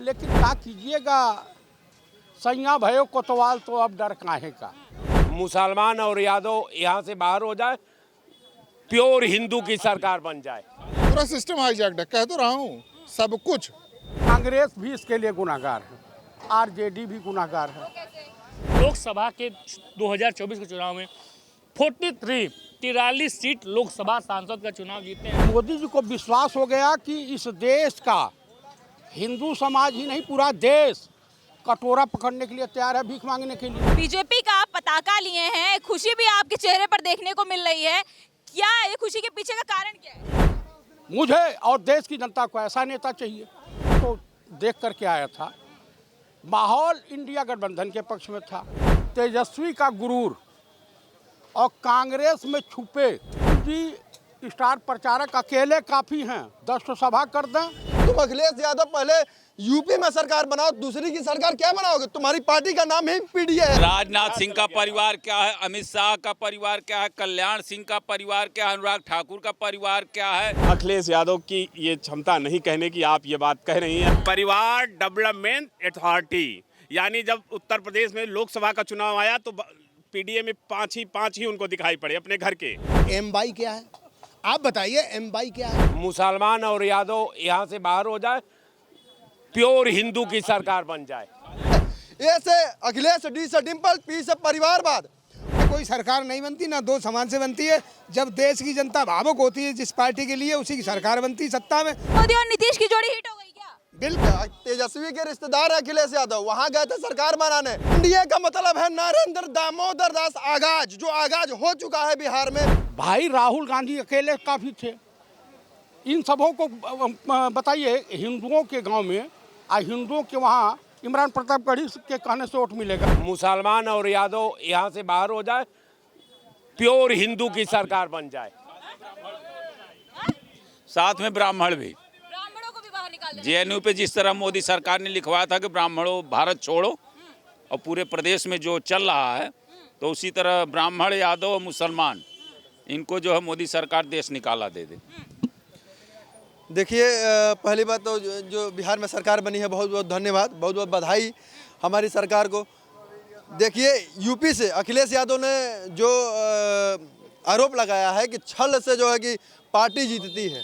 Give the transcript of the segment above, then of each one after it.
लेकिन क्या कीजिएगा, सैया भयो कोतवाल तो अब डर काहे का। मुसलमान और यादव यहाँ से बाहर हो जाए, प्योर हिंदू की सरकार बन जाए। पूरा सिस्टम हाईजैक्ड है, कह तो रहा हूँ सब कुछ। कांग्रेस भी इसके लिए गुनाहगार है, आरजेडी भी गुनाहगार है। लोकसभा के 2024 के चुनाव में 43 सीट लोकसभा सांसद का चुनाव जीते हैं। मोदी जी को विश्वास हो गया कि इस देश का हिंदू समाज ही नहीं, पूरा देश कटोरा पकड़ने के लिए तैयार है, भीख मांगने के लिए। बीजेपी का आप पताका लिए हैं, खुशी भी आपके चेहरे पर देखने को मिल रही है। क्या ये खुशी के पीछे का कारण क्या है? मुझे और देश की जनता को ऐसा नेता चाहिए। तो देख करके आया था, माहौल इंडिया गठबंधन के पक्ष में था। तेजस्वी का गुरूर और कांग्रेस में छुपे जी स्टार प्रचारक अकेले काफी हैं। 10 तो सभा कर दें। तुम अखिलेश यादव पहले यूपी में सरकार बनाओ, दूसरी की सरकार क्या बनाओगे? तुम्हारी पार्टी का नाम ही पीडीए है। राजनाथ सिंह का परिवार क्या है, अमित शाह का परिवार क्या है, कल्याण सिंह का परिवार क्या है, अनुराग ठाकुर का परिवार क्या है। अखिलेश यादव की ये क्षमता नहीं कहने की आप ये बात कह रही हैं। परिवार डेवलपमेंट अथॉरिटी, यानी जब उत्तर प्रदेश में लोकसभा का चुनाव आया तो पीडीए में पांच ही उनको दिखाई पड़े अपने घर के। एमवाई क्या है, आप बताइए एमवाई क्या है? मुसलमान और यादव यहाँ से बाहर हो जाए, प्योर हिंदू की सरकार बन जाए। ए से अखिलेश, डी से डिम्पल, पी से परिवारवाद। कोई सरकार नहीं बनती, ना दो समान से बनती है। जब देश की जनता भावुक होती है जिस पार्टी के लिए, उसी की सरकार बनती है सत्ता में। मोदी और नीतीश की जोड़ी हिट हो गई क्या? बिल्कुल। तेजस्वी के रिश्तेदार अखिलेश यादव वहां गए थे सरकार बनाने। इंडिया का मतलब है नरेंद्र दामोदर दास आगाज, जो आगाज हो चुका है बिहार में। भाई राहुल गांधी अकेले काफी थे। इन सबों को बताइए, हिंदुओं के गांव में हिंदुओं के वहाँ इमरान प्रतापगढ़ी के कहने से वोट मिलेगा। मुसलमान और यादव यहाँ से बाहर हो जाए, प्योर हिंदू की सरकार बन जाए। साथ में ब्राह्मण भी, ब्राह्मणों को भी बाहर निकाल देना। जेएनयू पे जिस तरह मोदी सरकार ने लिखवाया था कि ब्राह्मणों भारत छोड़ो, और पूरे प्रदेश में जो चल रहा है, तो उसी तरह ब्राह्मण, यादव और मुसलमान, इनको जो है मोदी सरकार देश निकाला दे दे। देखिए, पहली बात तो जो बिहार में सरकार बनी है, बहुत बहुत धन्यवाद, बहुत बहुत बधाई हमारी सरकार को। देखिए, यूपी से अखिलेश यादव ने जो आरोप लगाया है कि छल से जो है कि पार्टी जीतती है।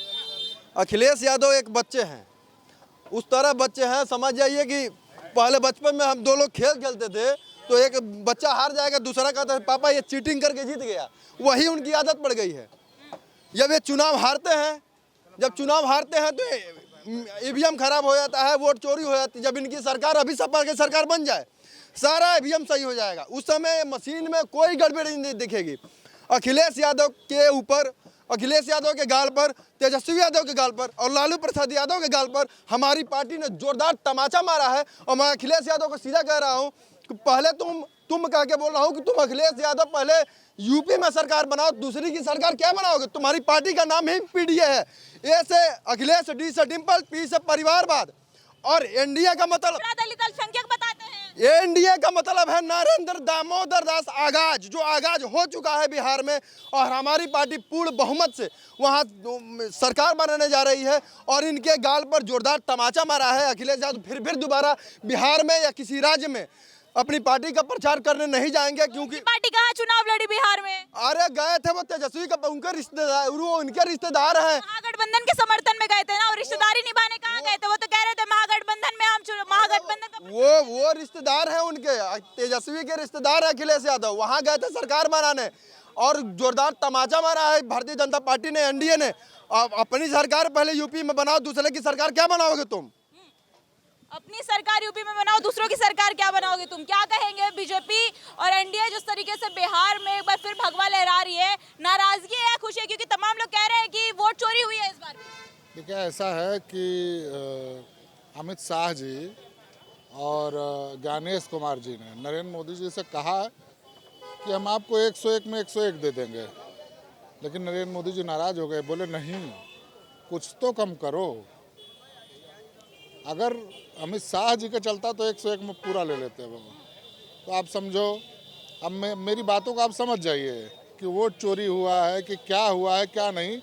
अखिलेश यादव एक बच्चे हैं, उस तरह बच्चे हैं, समझ जाइए कि पहले बचपन में हम दो लोग खेल खेलते थे तो एक बच्चा हार जाएगा, दूसरा कहता है पापा ये चीटिंग करके जीत गया। वही उनकी आदत पड़ गई है। जब ये चुनाव हारते हैं, जब चुनाव हारते हैं तो ईवीएम खराब हो जाता है, वोट चोरी हो जाती है। जब इनकी सरकार, अभी सपा की सरकार बन जाए, सारा ईवीएम सही हो जाएगा। उस समय मशीन में कोई गड़बड़ी नहीं दिखेगी। अखिलेश यादव के ऊपर, अखिलेश यादव के गाल पर, तेजस्वी यादव के गाल पर और लालू प्रसाद यादव के गाल पर हमारी पार्टी ने जोरदार तमाचा मारा है। और मैं अखिलेश यादव को सीधा कह रहा हूँ कि पहले तुम कह के बोल रहा हूँ कि तुम अखिलेश यादव पहले यूपी में सरकार बनाओ, दूसरी की सरकार क्या बनाओगे? तुम्हारी पार्टी का नाम ही पीडीए है। ए से अखिलेश, डी से डिम्पल, पी से परिवारवाद और एनडीए का मतलब दलित अल्पसंख्यक बताते हैं। एनडीए का मतलब है नरेंद्र दामोदर दास आगाज, जो आगाज हो चुका है बिहार में। और हमारी पार्टी पूर्ण बहुमत से वहां सरकार बनाने जा रही है और इनके गाल पर जोरदार तमाचा मारा है। अखिलेश यादव फिर दोबारा बिहार में या किसी राज्य में अपनी पार्टी का प्रचार करने नहीं जाएंगे, क्योंकि पार्टी कहाँ चुनाव लड़ी बिहार में? अरे गए थे वो तेजस्वी का, उनके रिश्तेदार, वो उनके रिश्तेदार हैं। महागठबंधन के समर्थन में गए थे ना, और रिश्तेदारी निभाने कहाँ गए थे? वो तो कह रहे थे महागठबंधन में हम महागठबंधन का। वो रिश्तेदार हैं उनके, तेजस्वी के रिश्तेदार है अखिलेश यादव। वहां गए थे सरकार बनाने और जोरदार तमाचा मारा है भारतीय जनता पार्टी ने, एनडीए ने। अपनी सरकार पहले यूपी में बनाओ, दूसरे की सरकार क्या बनाओगे तुम? अपनी सरकार यूपी में बनाओ, दूसरों की सरकार क्या बनाओगे तुम? क्या कहेंगे बीजेपी और एनडीए जिस तरीके से बिहार में एक बार फिर भगवा लहरा रही है? नाराजगी है या खुशी है? क्योंकि तमाम लोग कह रहे हैं कि वोट चोरी हुई है इस बार। देखिए, ऐसा है कि अमित शाह जी और ज्ञानेश कुमार जी ने नरेंद्र मोदी जी से कहा कि हम आपको 101 में 101 दे देंगे, लेकिन नरेंद्र मोदी जी नाराज हो गए, बोले नहीं, कुछ तो कम करो। अगर अमित शाह जी का चलता तो 101 में पूरा ले लेते हैं। तो आप समझो, अब मेरी बातों को आप समझ जाइए कि वोट चोरी हुआ है कि क्या हुआ है क्या नहीं,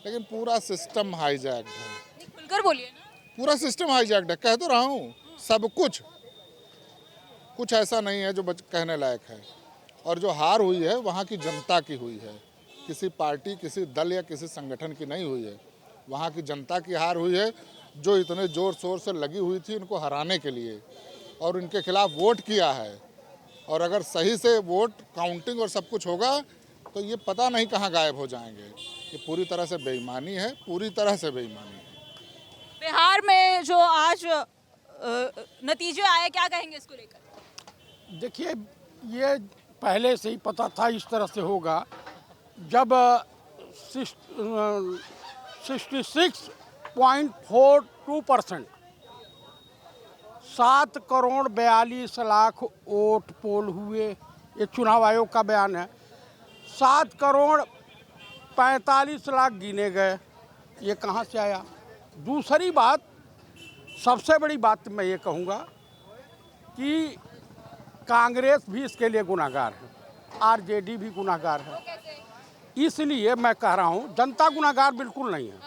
लेकिन पूरा सिस्टम हाईजैक्ड है। खुलकर बोलिए ना। पूरा सिस्टम हाईजैक्ड है। कह तो रहा हूँ, सब कुछ ऐसा नहीं है जो कहने लायक है। और जो हार हुई है वहाँ की जनता की हुई है, किसी पार्टी, किसी दल या किसी संगठन की नहीं हुई है। वहाँ की जनता की हार हुई है, जो इतने ज़ोर शोर से लगी हुई थी इनको हराने के लिए, और इनके खिलाफ वोट किया है। और अगर सही से वोट काउंटिंग और सब कुछ होगा तो ये पता नहीं कहाँ गायब हो जाएंगे। ये पूरी तरह से बेईमानी है, पूरी तरह से बेईमानी है। बिहार में जो आज नतीजे आए, क्या कहेंगे इसको लेकर? देखिए, ये पहले से ही पता था इस तरह से होगा। जब 66.42%, 7,42,00,000 वोट पोल हुए। ये चुनाव आयोग का बयान है। 7,45,00,000 गिने गए। ये कहाँ से आया? दूसरी बात, सबसे बड़ी बात मैं ये कहूँगा कि कांग्रेस भी इसके लिए गुनाहगार है, आरजेडी भी गुनाहगार है। इसलिए मैं कह रहा हूँ, जनता गुनाहगार बिल्कुल नहीं है।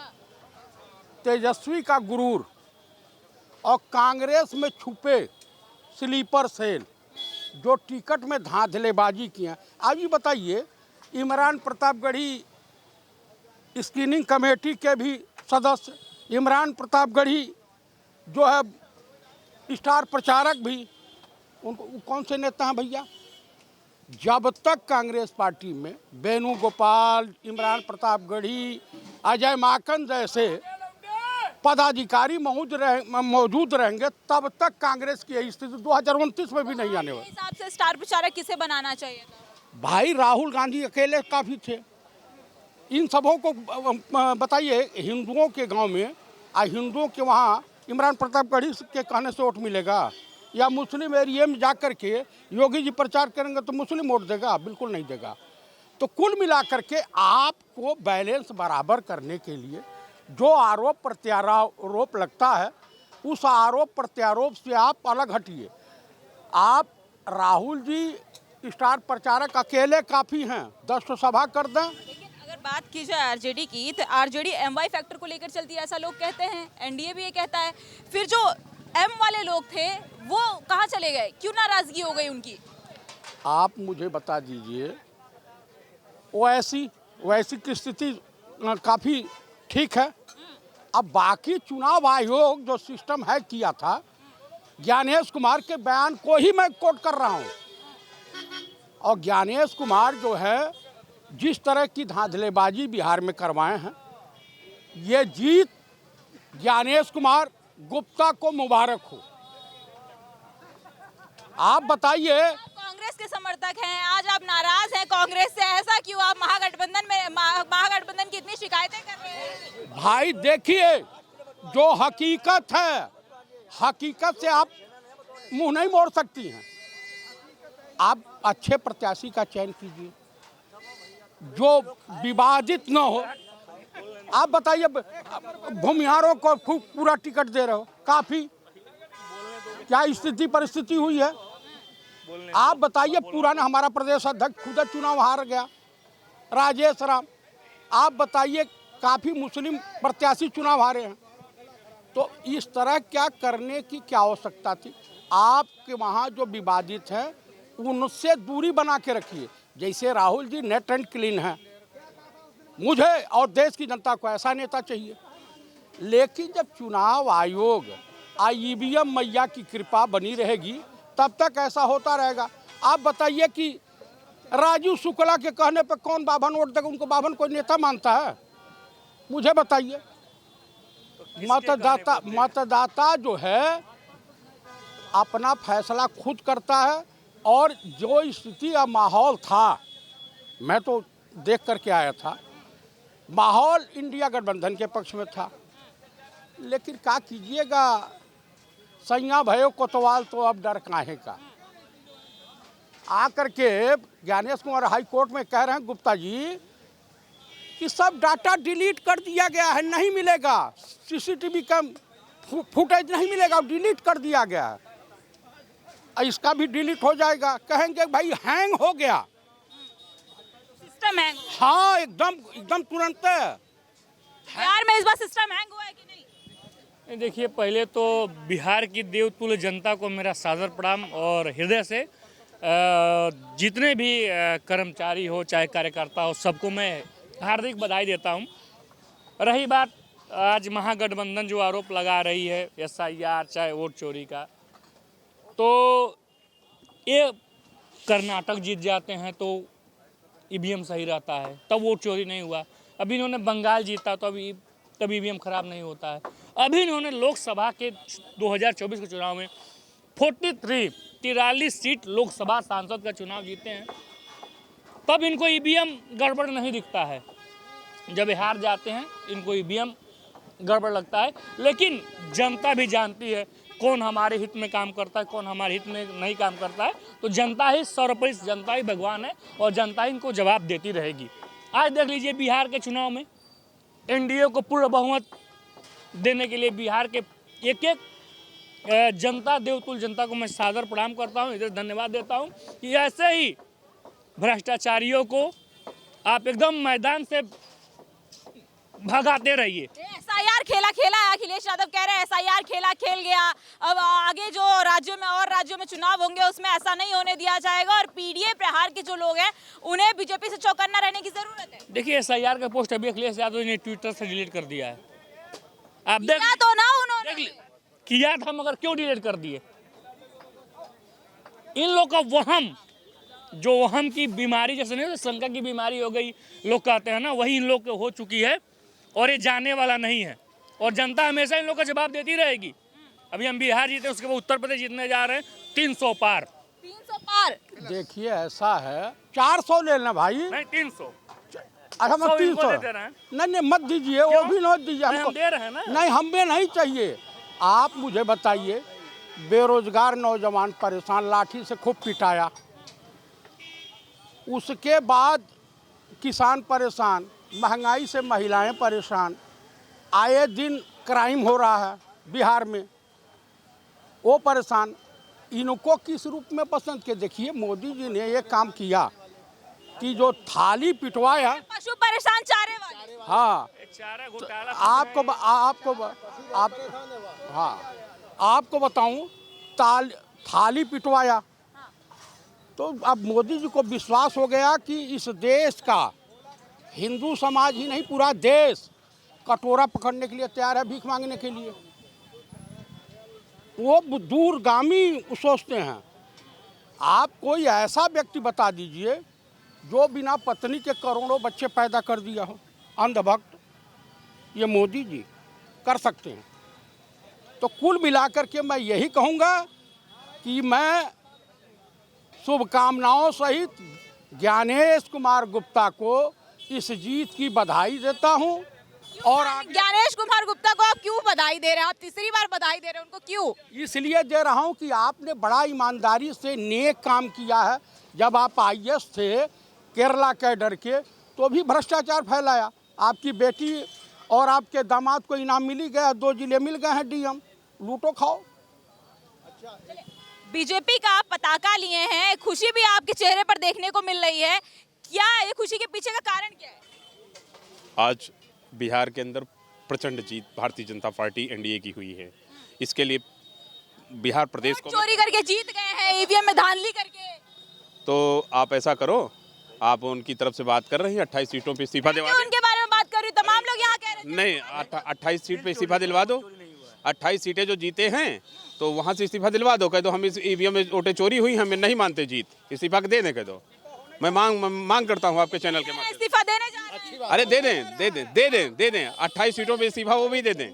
तेजस्वी का गुरूर और कांग्रेस में छुपे स्लीपर सेल जो टिकट में धांधलेबाजी की है। अब ये बताइए, इमरान प्रतापगढ़ी स्क्रीनिंग कमेटी के भी सदस्य, इमरान प्रतापगढ़ी जो है स्टार प्रचारक भी, उनको कौन से नेता हैं भैया? जब तक कांग्रेस पार्टी में वेणुगोपाल, इमरान प्रतापगढ़ी, अजय माकन जैसे पदाधिकारी मौजूद रहेंगे, तब तक कांग्रेस की यही स्थिति 2029 में भी नहीं आने वाली। हिसाब से स्टार प्रचारक किसे बनाना चाहिए था? भाई राहुल गांधी अकेले काफ़ी थे। इन सबों को बताइए, हिंदुओं के गांव में हिंदुओं के वहाँ इमरान प्रतापगढ़ी के कहने से वोट मिलेगा, या मुस्लिम एरिया में जा कर के योगी जी प्रचार करेंगे तो मुस्लिम वोट देगा? बिल्कुल नहीं देगा। तो कुल मिलाकर के आपको बैलेंस बराबर करने के लिए जो आरोप प्रत्यारोप लगता है, उस आरोप प्रत्यारोप से आप अलग हटिए। आप राहुल जी स्टार प्रचारक अकेले काफ़ी हैं, 10 सभा कर दें। लेकिन अगर बात की जाए आरजेडी की, तो आरजेडी एमवाई फैक्टर को लेकर चलती है, ऐसा लोग कहते हैं। एनडीए भी ये कहता है। फिर जो एम वाले लोग थे वो कहाँ चले गए? क्यों नाराजगी हो गई उनकी? आप मुझे बता दीजिए। वैसी की स्थिति काफ़ी ठीक है। अब बाकी चुनाव आयोग जो सिस्टम है किया था, ज्ञानेश कुमार के बयान को ही मैं कोट कर रहा हूँ। और ज्ञानेश कुमार जो है, जिस तरह की धांधलेबाजी बिहार में करवाए हैं, ये जीत ज्ञानेश कुमार गुप्ता को मुबारक हो। आप बताइए। कांग्रेस के समर्थक हैं, आज आप नाराज हैं कांग्रेस से, ऐसा क्यों? आप महागठबंधन की इतनी शिकायतें कर रहे हैं। भाई देखिए, जो हकीकत है, हकीकत से आप मुंह नहीं मोड़ सकती हैं। आप अच्छे प्रत्याशी का चयन कीजिए जो विवादित न हो। आप बताइए, भूमिहारों को पूरा टिकट दे रहे हो, काफी क्या स्थिति परिस्थिति हुई है? आप बताइए, पुराना हमारा प्रदेश अध्यक्ष खुद चुनाव हार गया, राजेश राम। आप बताइए, काफी मुस्लिम प्रत्याशी चुनाव हारे हैं। तो इस तरह क्या करने की क्या आवश्यकता थी? आपके वहाँ जो विवादित है उनसे दूरी बना के रखिए। जैसे Rahul ji net and clean है, मुझे और देश की जनता को ऐसा नेता चाहिए। लेकिन जब चुनाव आयोग ईवीएम मैया की कृपा बनी रहेगी, तब तक ऐसा होता रहेगा। आप बताइए कि राजू शुक्ला के कहने पर कौन बाभन वोट देगा? उनको बाभन कोई नेता मानता है? मुझे बताइए। मतदाता जो है अपना फैसला खुद करता है। और जो स्थिति या माहौल था, मैं तो देख करके आया था, माहौल इंडिया गठबंधन के पक्ष में था। लेकिन क्या कीजिएगा, सैया भयो कोतवाल तो अब डर काहे का। आकर के ज्ञानेश कुमार हाई कोर्ट में कह रहे हैं गुप्ता जी कि सब डाटा डिलीट कर दिया गया है, नहीं मिलेगा, सीसीटीवी का फुटेज नहीं मिलेगा, डिलीट कर दिया गया है। इसका भी डिलीट हो जाएगा। कहेंगे भाई हैंग हो गया, सिस्टम हैंग। हाँ, एकदम तुरंत। बिहार में इस बार सिस्टम हैंग हुआ है कि नहीं? देखिए, पहले तो बिहार की देवतुल्य जनता को मेरा सादर प्रणाम और हृदय से जितने भी कर्मचारी हो चाहे कार्यकर्ता हो सबको मैं हार्दिक बधाई देता हूं। रही बात आज महागठबंधन जो आरोप लगा रही है SIR चाहे वोट चोरी का, तो ये कर्नाटक जीत जाते हैं तो EVM सही रहता है, तब वोट चोरी नहीं हुआ। अभी इन्होंने बंगाल जीता तो अभी तब EVM खराब नहीं होता है। अभी इन्होंने लोकसभा के 2024 के चुनाव में 43 सीट लोकसभा सांसद का चुनाव जीते हैं, तब इनको EVM गड़बड़ नहीं दिखता है। जब बिहार जाते हैं इनको EVM गड़बड़ लगता है, लेकिन जनता भी जानती है कौन हमारे हित में काम करता है, कौन हमारे हित में नहीं काम करता है। तो जनता ही सर्वोपरि, जनता ही भगवान है और जनता ही इनको जवाब देती रहेगी। आज देख लीजिए बिहार के चुनाव में NDA को पूर्ण बहुमत देने के लिए बिहार के एक जनता, देवतुल्य जनता को मैं सादर प्रणाम करता हूँ, इधर धन्यवाद देता हूँ कि ऐसे ही भ्रष्टाचारियों को आप एकदम मैदान से भगाते रहिए। SIR खेला है, अखिलेश यादव कह रहे हैं SIR खेल गया, अब आगे जो राज्यों में चुनाव होंगे उसमें ऐसा नहीं होने दिया जाएगा और PDA प्रहार के जो लोग हैं उन्हें बीजेपी से चौकन्ना रहने की जरूरत है। देखिए, SIR का पोस्ट अभी अखिलेश यादव ने ट्विटर से डिलीट कर दिया है। आप किया तो ना उन्होंने, किया था मगर क्यों डिलीट कर दिए? इन लोग का वहम की बीमारी, जैसे नहीं शंका की बीमारी हो गई लोग कहते हैं ना, वही इन लोग को हो चुकी है और ये जाने वाला नहीं है और जनता हमेशा इन लोग का जवाब देती रहेगी। अभी हम बिहार जीते, उसके बाद उत्तर प्रदेश जीतने जा रहे हैं 300 पार। देखिए ऐसा है, 400 ले लेना भाई। नहीं 300। अच्छा मैं 300 नहीं मत दीजिए, वो भी मत दीजिए हमको। हम दे रहे हैं ना। नहीं हमें नहीं चाहिए। आप मुझे बताइए, बेरोजगार नौजवान परेशान, लाठी से खूब पिटाया, उसके बाद किसान परेशान, महंगाई से महिलाएं परेशान, आए दिन क्राइम हो रहा है बिहार में, वो परेशान। इनको किस रूप में पसंद के? देखिए मोदी जी ने ये काम किया कि जो थाली पिटवाया, पशु परेशान चारे वाले। हाँ चारा घोटाला आपको बताऊं, थाली पिटवाया तो अब मोदी जी को विश्वास हो गया कि इस देश का हिंदू समाज ही नहीं पूरा देश कटोरा पकड़ने के लिए तैयार है, भीख मांगने के लिए। वो दूरगामी सोचते हैं। आप कोई ऐसा व्यक्ति बता दीजिए जो बिना पत्नी के करोड़ों बच्चे पैदा कर दिया हो, अंधभक्त, ये मोदी जी कर सकते हैं। तो कुल मिलाकर के मैं यही कहूँगा कि मैं शुभकामनाओं सहित ज्ञानेश कुमार गुप्ता को इस जीत की बधाई देता हूं। और ज्ञानेश कुमार गुप्ता को आप क्यों बधाई दे रहे हैं? आप तीसरी बार बधाई दे रहे हैं उनको, क्यों? इसलिए दे रहा हूं कि आपने बड़ा ईमानदारी से नेक काम किया है। जब आप IAS थे केरला कैडर के, तो भी भ्रष्टाचार फैलाया। आपकी बेटी और आपके दामाद को इनाम मिल गया, 2 जिले मिल गए हैं DM, लूटो खाओ। बीजेपी का आप पताका लिए हैं, खुशी भी आपके चेहरे पर देखने को मिल रही है, क्या ये खुशी के पीछे का कारण क्या है? आज बिहार के अंदर प्रचंड जीत भारतीय जनता पार्टी NDA की हुई है। इसके लिए बिहार प्रदेश को चोरी करके जीत गए हैं, EVM में धांधली करके। तो आप ऐसा करो, आप उनकी तरफ से बात कर रही हैं, 28 सीटों पे इस्तीफा दिलवा दो। उनके बारे में बात कर रही हूँ, तमाम लोग यहाँ कह रहे हैं। नहीं, 28 सीट पे इस्तीफा दिलवा दो। 28 सीटें जो जीते हैं तो वहाँ से इस्तीफा दिलवा दो, कह दो हम इस EVM में वोटें चोरी हुई, हमें नहीं मानते जीत, इस्तीफा दे दें, कह दो। मैं मांग करता हूँ आपके चैनल के माध्यम से। इस्तीफा देने जा रहे हैं। अरे दे दें 28 सीटों पे इस्तीफा वो भी दे दें।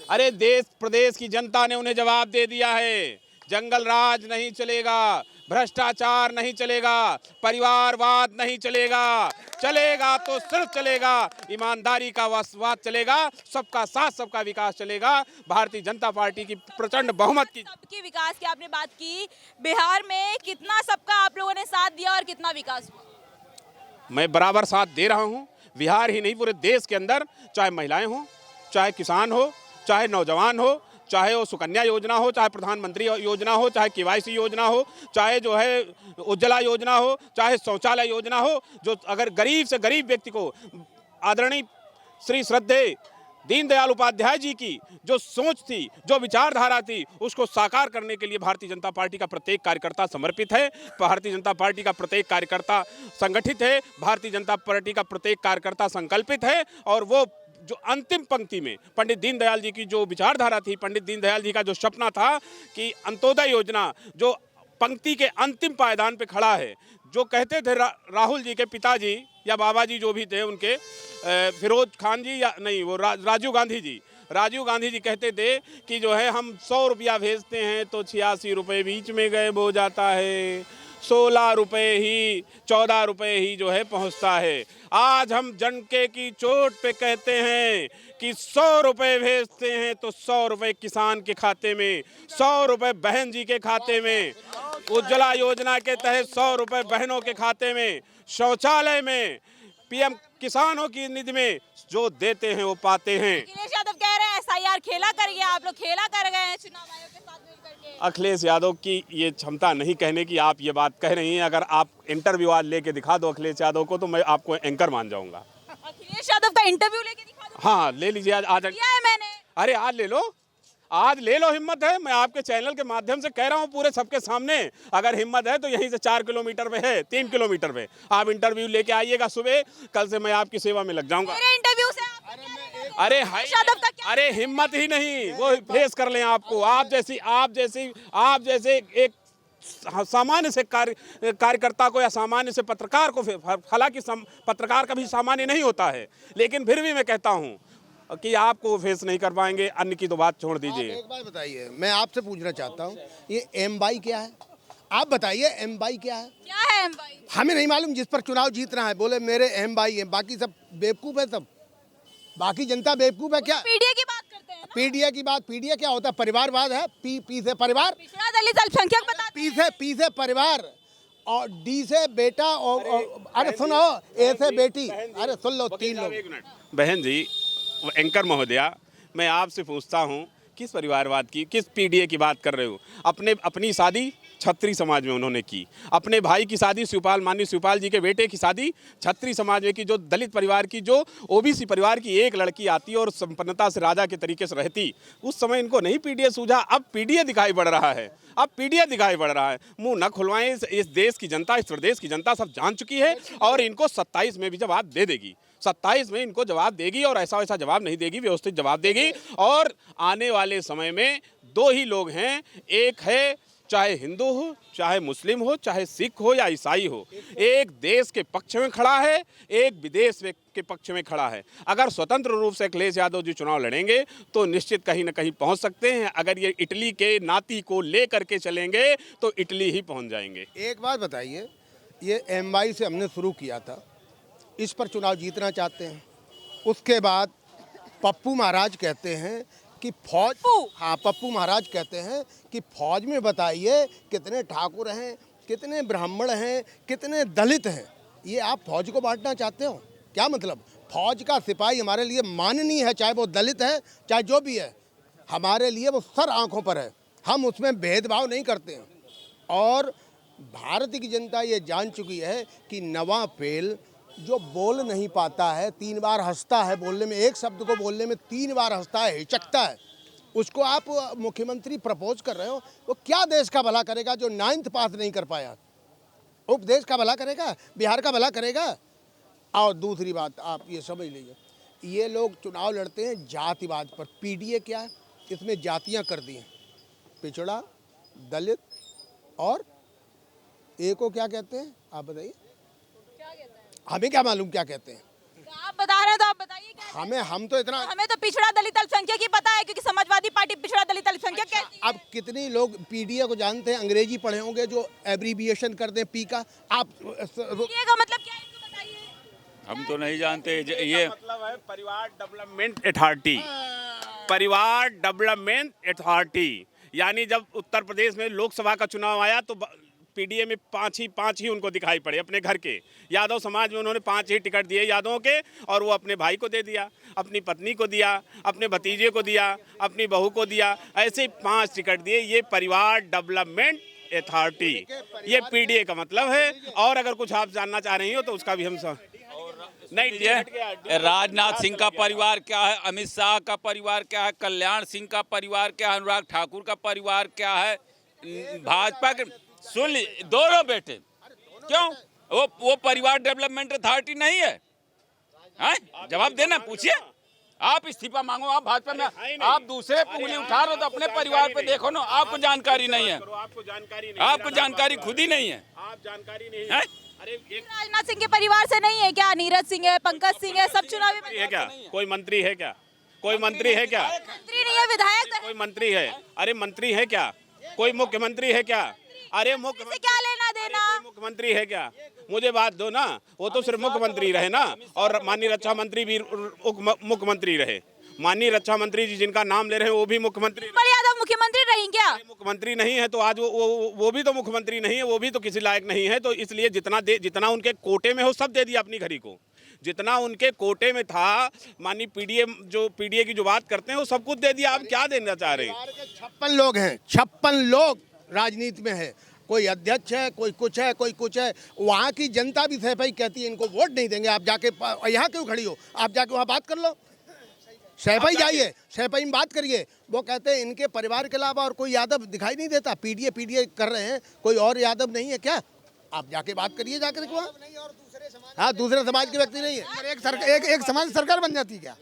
अरे देश प्रदेश की जनता ने उन्हें जवाब दे दिया है। जंगल राज नहीं चलेगा, भ्रष्टाचार नहीं चलेगा, परिवारवाद नहीं चलेगा, चलेगा तो सिर्फ चलेगा ईमानदारी का वाद चलेगा, सबका साथ सबका विकास चलेगा। भारतीय जनता पार्टी की प्रचंड बहुमत की सबकी विकास की आपने बात की, बिहार में कितना सबका आप लोगों ने साथ दिया और कितना विकास हुआ? मैं बराबर साथ दे रहा हूं। बिहार ही नहीं पूरे देश के अंदर, चाहे महिलाएं हो, चाहे किसान हो, चाहे नौजवान हो, चाहे वो सुकन्या योजना हो, चाहे प्रधानमंत्री योजना हो, चाहे KYC योजना हो, चाहे जो है उज्ज्वला योजना हो, चाहे शौचालय योजना हो, जो अगर गरीब से गरीब व्यक्ति को आदरणीय श्री श्रद्धेय दीनदयाल उपाध्याय जी की जो सोच थी, जो विचारधारा थी, उसको साकार करने के लिए भारतीय जनता पार्टी का प्रत्येक कार्यकर्ता समर्पित है। भारतीय जनता पार्टी का प्रत्येक कार्यकर्ता संगठित है। भारतीय जनता पार्टी का प्रत्येक कार्यकर्ता संकल्पित है। और वो जो अंतिम पंक्ति में पंडित दीनदयाल जी की जो विचारधारा थी, पंडित दीनदयाल जी का जो सपना था कि अंत्योदय योजना जो पंक्ति के अंतिम पायदान पे खड़ा है, जो कहते थे राहुल जी के पिताजी या बाबा जी जो भी थे उनके, फिरोज खान जी या नहीं, वो राजीव गांधी जी कहते थे कि जो है हम 100 रुपया भेजते हैं तो 86 रुपये बीच में गायब हो जाता है, 16 रुपये ही 14 रुपये ही जो है पहुंचता है। आज हम जनके की चोट पे कहते हैं कि 100 रुपये भेजते हैं तो 100 रुपये किसान के खाते में, 100 रुपये बहन जी के खाते में, उज्ज्वला योजना के तहत 100 रुपये बहनों के खाते में, शौचालय में, पीएम किसानों की निधि में जो देते हैं वो पाते हैं। अखिलेश यादव कह रहे हैं एसआईआर खेला कर गया, आप लोग खेला कर गए हैं चुनाव आयोग के साथ मिल करके। अखिलेश यादव की ये क्षमता नहीं कहने की आप ये बात कह रही हैं। अगर आप इंटरव्यू आज लेके दिखा दो अखिलेश यादव को तो मैं आपको एंकर मान जाऊंगा। अखिलेश यादव का इंटरव्यू लेके दिखा दो। हाँ ले लीजिए, आज किया है मैंने। अरे आज ले लो, आज ले लो, हिम्मत है। मैं आपके चैनल के माध्यम से कह रहा हूँ पूरे सबके सामने, अगर हिम्मत है तो यहीं से 4 किलोमीटर पे है, 3 किलोमीटर पे आप इंटरव्यू लेके आइएगा सुबह, कल से मैं आपकी सेवा में लग जाऊंगा। मेरे इंटरव्यू से अरे अरे हिम्मत ही नहीं, वो फेस कर लें आपको। आप जैसे एक सामान्य से कार्यकर्ता को या सामान्य से पत्रकार को, हालांकि पत्रकार कभी सामान्य नहीं होता है, लेकिन फिर भी मैं कहता हूँ कि आपको फेस नहीं कर पाएंगे। अन्य की तो बात छोड़ दीजिए। एक बात बताइए, मैं आपसे पूछना चाहता हूँ, ये एम-बाई क्या है? आप बताइए एम-बाई क्या है? क्या है एम-बाई? हमें नहीं मालूम। जिस पर चुनाव जीतना है बोले मेरे एम-बाई है, बाकी सब बेवकूफ़ है, सब बाकी जनता बेवकूफ़ है। क्या पीडीए की बात करते हैं ना? पीडीए की बात, पीडीए क्या होता है? परिवारवाद है। पी से परिवार, पिछड़ा दलित अल्पसंख्यक बताते हैं। पी से परिवार और डी से बेटा और अरे सुनो, ए से बेटी, अरे सुन लो, 3 लोग। बहन जी, एंकर महोदया, मैं आपसे पूछता हूं, किस परिवारवाद की, किस पीडीए की बात कर रहे हो? अपनी शादी छत्री समाज में उन्होंने की, अपने भाई की शादी माननीय शिवपाल जी के बेटे की शादी छत्री समाज में की, जो दलित परिवार की, जो ओबीसी परिवार की एक लड़की आती और संपन्नता से राजा के तरीके से रहती, उस समय इनको नहीं पीडीए सूझा। अब पीडीए दिखाई पड़ रहा है, अब पीडीए दिखाई पड़ रहा है। मुंह न खुलवाएं, इस देश की जनता, इस प्रदेश की जनता सब जान चुकी है और इनको 27 में भी जवाब दे देगी। 27 में इनको जवाब देगी और ऐसा वैसा जवाब नहीं देगी, व्यवस्थित जवाब देगी। और आने वाले समय में 2 ही लोग हैं, एक है चाहे हिंदू हो, चाहे मुस्लिम हो, चाहे सिख हो या ईसाई हो, एक देश के पक्ष में खड़ा है, एक विदेश के पक्ष में खड़ा है। अगर स्वतंत्र रूप से अखिलेश यादव जी चुनाव लड़ेंगे तो निश्चित कहीं ना कहीं पहुंच सकते हैं। अगर ये इटली के नाती को ले करके चलेंगे तो इटली ही पहुंच जाएंगे। एक बात बताइए, ये एम-बाई से हमने शुरू किया था, इस पर चुनाव जीतना चाहते हैं। उसके बाद पप्पू महाराज कहते हैं कि फौज, हाँ पप्पू महाराज कहते हैं कि फौज में बताइए कितने ठाकुर हैं, कितने ब्राह्मण हैं, कितने दलित हैं। ये आप फौज को बांटना चाहते हो? क्या मतलब? फौज का सिपाही हमारे लिए माननीय है, चाहे वो दलित है चाहे जो भी है, हमारे लिए वो सर आंखों पर है। हम उसमें भेदभाव नहीं करते हैं। और भारत की जनता ये जान चुकी है कि नवाब फेल जो बोल नहीं पाता है, 3 बार हंसता है बोलने में, एक शब्द को बोलने में 3 बार हंसता है, हिचकता है, उसको आप मुख्यमंत्री प्रपोज कर रहे हो। वो क्या देश का भला करेगा जो 9th पास नहीं कर पाया? उपदेश का भला करेगा? बिहार का भला करेगा? और दूसरी बात आप ये समझ लीजिए, ये लोग चुनाव लड़ते हैं जातिवाद पर। पीडीए क्या है? इसमें जातियाँ कर दी हैं, पिछड़ा, दलित और एक को क्या कहते हैं आप बताइए? हमें क्या मालूम क्या कहते हैं? तो आप बता रहे हैं तो आप बताइए क्या? हम तो इतना, हमें तो पिछड़ा दलित अल्पसंख्यक ही पता है, क्योंकि समाजवादी पार्टी पिछड़ा दलित अल्पसंख्यक कहती है। अब कितनी लोग पीडीए को जानते हैं? अंग्रेजी पढ़े होंगे जो एब्रीविएशन कर दें पी का। आप पीडीए का मतलब क्या है इनको बताइए। हम तो नहीं जानते ये मतलब है परिवार डेवलपमेंट अथॉरिटी। परिवार डेवलपमेंट अथॉरिटी यानी जब उत्तर प्रदेश में लोकसभा का चुनाव आया तो पीडीए में 5 ही उनको दिखाई पड़े अपने घर के। यादव समाज में उन्होंने 5 ही टिकट दिए यादवों के, और वो अपने भाई को दे दिया, अपनी पत्नी को दिया, अपने भतीजे को दिया, अपनी बहू को दिया, ऐसे 5 टिकट दिए। ये परिवार डेवलपमेंट अथॉरिटी, ये पीडीए का मतलब है। और अगर कुछ आप जानना चाह रही हो तो उसका भी हम नहीं ये राजनाथ सिंह का परिवार क्या है, अमित शाह का परिवार क्या है, कल्याण सिंह का परिवार क्या है, अनुराग ठाकुर का परिवार क्या है, भाजपा के सुन ली दोनों बेटे क्यों वो परिवार डेवलपमेंट अथॉरिटी नहीं है? हैं? जवाब देना, पूछिए। आप इस्तीफा मांगो, आप भाजपा में, आप दूसरे पे उंगली उठा रहे हो तो अपने परिवार पे देखो ना। आपको जानकारी नहीं है, आपको जानकारी खुद ही नहीं है। आप जानकारी नहीं है? अरे एक राजनाथ सिंह के परिवार से नहीं है क्या? नीरज सिंह है, पंकज सिंह है, सब चुनावी मंत्री है क्या? कोई मंत्री है क्या? कोई मंत्री है क्या? मंत्री नहीं है, विधायक है। कोई मंत्री है? अरे मंत्री है क्या? कोई मुख्यमंत्री है क्या? अरे इससे मुख्यमंत्री क्या लेना देना? कोई मुख्यमंत्री है क्या? मुझे बात दो ना, वो तो सिर्फ मुख्यमंत्री रहे ना, और माननीय रक्षा मंत्री भी मुख्यमंत्री रहे। माननीय रक्षा मंत्री जी जिनका नाम ले रहे हैं वो भी मुख्यमंत्री बड़े यादव मुख्यमंत्री रही क्या? मुख्यमंत्री नहीं है तो आज वो भी तो मुख्यमंत्री नहीं है, वो भी तो किसी लायक नहीं है। तो इसलिए जितना उनके कोटे में हो सब दे दिया अपनी घड़ी को, जितना उनके कोटे में था। माननीय पीडीए की जो बात करते हैं वो सब कुछ दे दिया। आप क्या देना चाह रहे हैं? 56 लोग हैं, 56 लोग राजनीति में है। कोई अध्यक्ष है, कोई कुछ है, कोई कुछ है। वहाँ की जनता भी सहपाई कहती है इनको वोट नहीं देंगे। आप जाके यहाँ क्यों खड़ी हो? आप जाके वहाँ बात कर लो, सहपाई जाइए, सहपाई में बात करिए। वो कहते हैं इनके परिवार के अलावा और कोई यादव दिखाई नहीं देता। पीडीए कर रहे हैं, कोई और यादव नहीं है क्या? आप जाके बात करिए, जाकर के वहाँ। हाँ, दूसरे समाज के व्यक्ति नहीं है। एक समाज सरकार बन जाती क्या?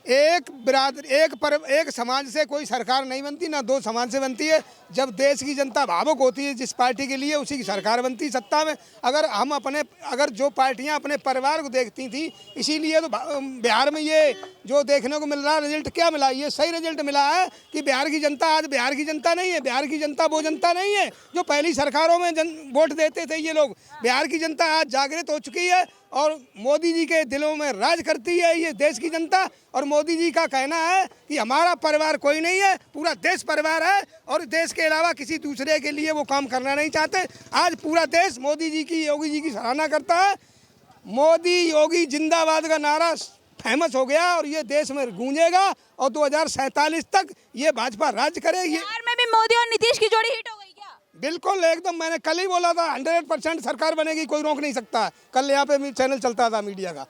एक समाज से कोई सरकार नहीं बनती, ना दो समाज से बनती है। जब देश की जनता भावुक होती है जिस पार्टी के लिए, उसी की सरकार बनती सत्ता में। अगर जो पार्टियां अपने परिवार को देखती थी, इसीलिए तो बिहार में ये जो देखने को मिल रहा रिजल्ट क्या मिला, ये सही रिजल्ट मिला है कि बिहार की जनता आज बिहार की जनता नहीं है। बिहार की जनता वो जनता नहीं है जो पहली सरकारों में वोट देते थे ये लोग। बिहार की जनता आज जागृत हो चुकी है और मोदी जी के दिलों में राज करती है ये देश की जनता। और मोदी जी का कहना है कि हमारा परिवार कोई नहीं है, पूरा देश परिवार है, और देश के अलावा किसी दूसरे के लिए वो काम करना नहीं चाहते। आज पूरा देश मोदी जी की, योगी जी की सराहना करता है। मोदी योगी जिंदाबाद का नारा फेमस हो गया और ये देश में गूंजेगा और 2047 तक ये भाजपा राज्य करेगी। बिहार में भी मोदी और नीतीश की जोड़ी हिट हो गई क्या? बिल्कुल, एकदम। मैंने कल ही बोला था 100% सरकार बनेगी, कोई रोक नहीं सकता। कल यहाँ पे चैनल चलता था मीडिया का,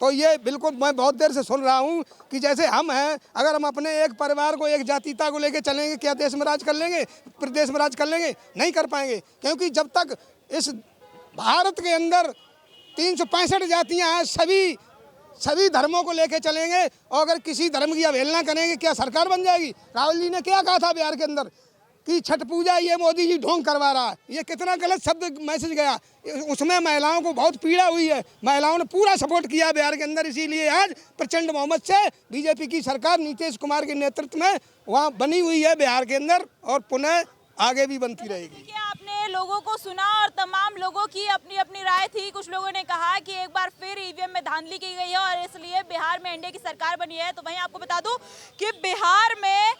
तो ये बिल्कुल मैं बहुत देर से सुन रहा हूँ कि जैसे हम हैं, अगर हम अपने एक परिवार को, एक जातीयता को लेके चलेंगे, क्या देश में राज कर लेंगे? प्रदेश में राज कर लेंगे? नहीं कर पाएंगे, क्योंकि जब तक इस भारत के अंदर 365 जातियाँ हैं, सभी धर्मों को लेके चलेंगे और अगर किसी धर्म की अवहेलना करेंगे, क्या सरकार बन जाएगी? राहुल जी ने क्या कहा था बिहार के अंदर कि छठ पूजा ये मोदी जी ढोंग करवा रहा है। ये कितना गलत शब्द मैसेज गया, उसमें महिलाओं को बहुत पीड़ा हुई है। महिलाओं ने पूरा सपोर्ट किया बिहार के अंदर, इसीलिए आज प्रचंड बहुमत से बीजेपी की सरकार नीतीश कुमार के नेतृत्व में वहाँ बनी हुई है बिहार के अंदर और पुनः आगे भी बनती रहेगी। आपने लोगों को सुना और तमाम लोगों की अपनी अपनी राय थी। कुछ लोगों ने कहा कि एक बार फिर ईवीएम में धांधली की गई है और इसलिए बिहार में एनडीए की सरकार बनी है। तो वहीं आपको बता दूं कि बिहार में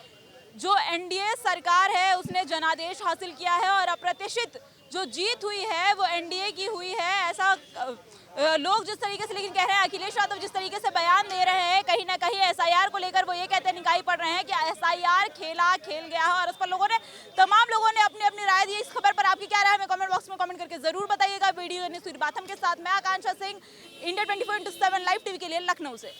जो एनडीए सरकार है उसने जनादेश हासिल किया है और अप्रत्याशित जो जीत हुई है वो एनडीए की हुई है। ऐसा लोग जिस तरीके से लेकिन कह रहे हैं, अखिलेश यादव जिस तरीके से बयान दे रहे हैं, कहीं ना कहीं एसआईआर को लेकर वो ये कहते निकाई पड़ रहे हैं कि एसआईआर खेल गया है और उस पर तमाम लोगों ने अपनी अपनी राय दी। इस खबर पर आपकी क्या राय है हमें कमेंट बॉक्स में कमेंट करके जरूर बताइएगा। वीडियो बातम के साथ मैं Akanksha Singh, India 24/7 live TV के लिए लखनऊ से।